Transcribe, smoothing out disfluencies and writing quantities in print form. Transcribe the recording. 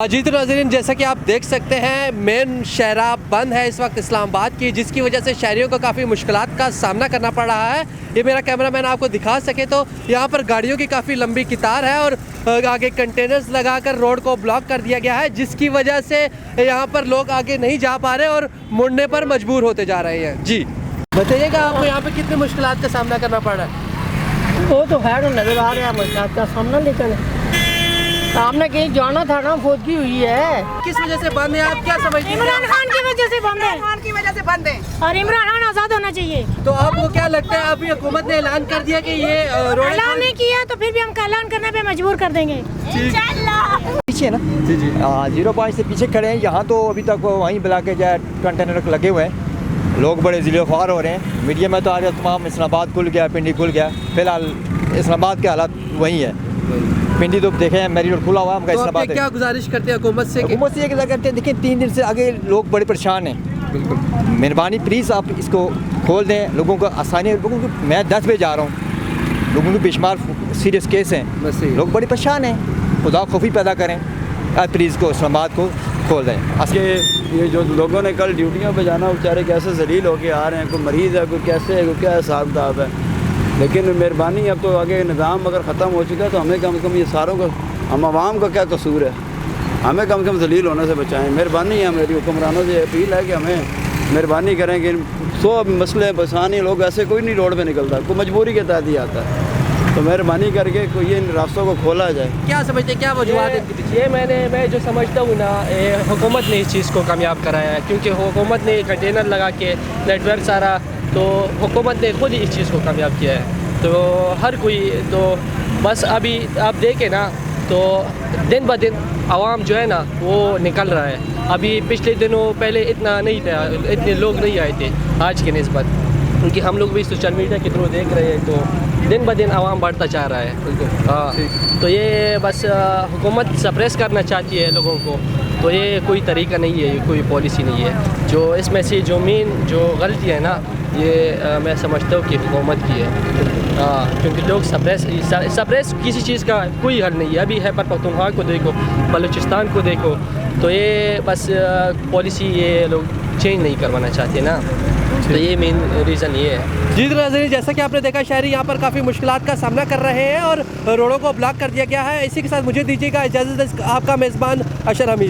जी तो नाज़रीन, जैसा कि आप देख सकते हैं मेन शहरा बंद है इस वक्त इस्लामाबाद की, जिसकी वजह से शहरियों को काफ़ी मुश्किलात का सामना करना पड़ रहा है। ये मेरा कैमरामैन आपको दिखा सके तो यहाँ पर गाड़ियों की काफ़ी लंबी कतार है और आगे कंटेनर्स लगाकर रोड को ब्लॉक कर दिया गया है, जिसकी वजह से यहाँ पर लोग आगे नहीं जा पा रहे और मुड़ने पर मजबूर होते जा रहे हैं। जी बताइएगा, आपको यहाँ पर कितने मुश्किलात का सामना करना पड़ रहा है? वो तो खैर नज़र आ रहा है मुश्किलात का सामना, लेकिन आपने कहीं जाना था ना, फौजगी हुई है। किस वजह से बंद है, आप क्या समझते हैं? इमरान खान की वजह से बंद है, खान की वजह से बंद है और इमरान खान आज़ाद होना चाहिए। तो आपको क्या लगता है, अभी हुकूमत ने ऐलान कर दिया कि ये ऐलान नहीं किया तो फिर भी हम ऐलान करने पे मजबूर कर देंगे पीछे ना जी 0.5 से पीछे खड़े हैं। यहाँ तो अभी तक वहीं बुला के जो कंटेनर लगे हुए हैं, लोग बड़े ज़िले-ख्वार हो रहे हैं। मीडिया में तो आज तमाम इस्लामाबाद खुल गया, पिंडी खुल गया। फिलहाल इस्लामाबाद के हालात वही है। पिंडी तो देखें मेरी रोड खुला हुआ है। तो आप क्या गुजारिश करते हैं हुकूमत से? हुकूमत से ये करते हैं, देखिए 3 दिन से आगे लोग बड़े परेशान हैं। बिल्कुल मेहरबानी प्लीज़ आप इसको खोल दें, लोगों को आसानी। लोगों को मैं 10 बजे जा रहा हूँ, लोगों के बेशुमार सीरियस केस हैं, लोग बड़े परेशान हैं। खुदा खौफी पैदा करें, प्लीज़ को इस्लामाबाद को खोल दें। ये जो लोगों ने कल ड्यूटियों पे जाना, बेचारे कैसे जलील होके आ रहे हैं। कोई मरीज़ है, कोई कैसे है, कोई क्या हिसाब किताब है। लेकिन मेहरबानी, अब तो आगे निज़ाम अगर ख़त्म हो चुका है तो हमें कम से कम ये सारों को, हम आवाम का क्या कसूर है, हमें कम से कम जलील होने से बचाएं। मेहरबानी है, मेरी हुक्मरानों से अपील है कि हमें मेहरबानी करें कि 100 मसले परेशानी, लोग ऐसे कोई नहीं रोड पे निकलता, कोई मजबूरी के तहत ही आता है। तो मेहरबानी करके कोई ये रास्तों को खोला जाए। क्या समझते हैं, क्या वजूहत है? ये मैं जो समझता हूँ ना, हुकूमत ने इस चीज़ को कामयाब कराया है, क्योंकि हुकूमत ने कंटेनर लगा के नेटवर्क सारा, तो हुकूमत ने खुद ही इस चीज़ को कामयाब किया है। तो हर कोई तो बस अभी आप देखें ना, तो दिन ब दिन आवाम जो है ना वो निकल रहा है। अभी पिछले दिनों पहले इतना नहीं था, इतने लोग नहीं आए थे आज की निस्बत, क्योंकि हम लोग भी सोशल मीडिया के थ्रू देख रहे हैं। तो दिन ब दिन आवाम बढ़ता जा रहा है। हाँ, तो ये बस हुकूमत सप्रेस करना चाहती है लोगों को। तो ये कोई तरीका नहीं है, ये कोई पॉलिसी नहीं है। जो इसमें से जो मेन जो गलती है ना, ये मैं समझता हूँ कि हुकूमत की है। क्योंकि लोग सप्रेस किसी चीज़ का कोई हल नहीं है। अभी है पर पख्तूनख्वा को देखो, बलूचिस्तान को देखो, तो ये बस पॉलिसी ये लोग चेंज नहीं करवाना चाहते ना। तो ये मेन रीज़न ये है। जी नाज़रीन, जैसा कि आपने देखा, शहरी यहाँ पर काफ़ी मुश्किलात का सामना कर रहे हैं और रोडों को ब्लॉक कर दिया गया है। इसी के साथ मुझे दीजिएगा इजाज़त, आपका मेज़बान अशर हमीद।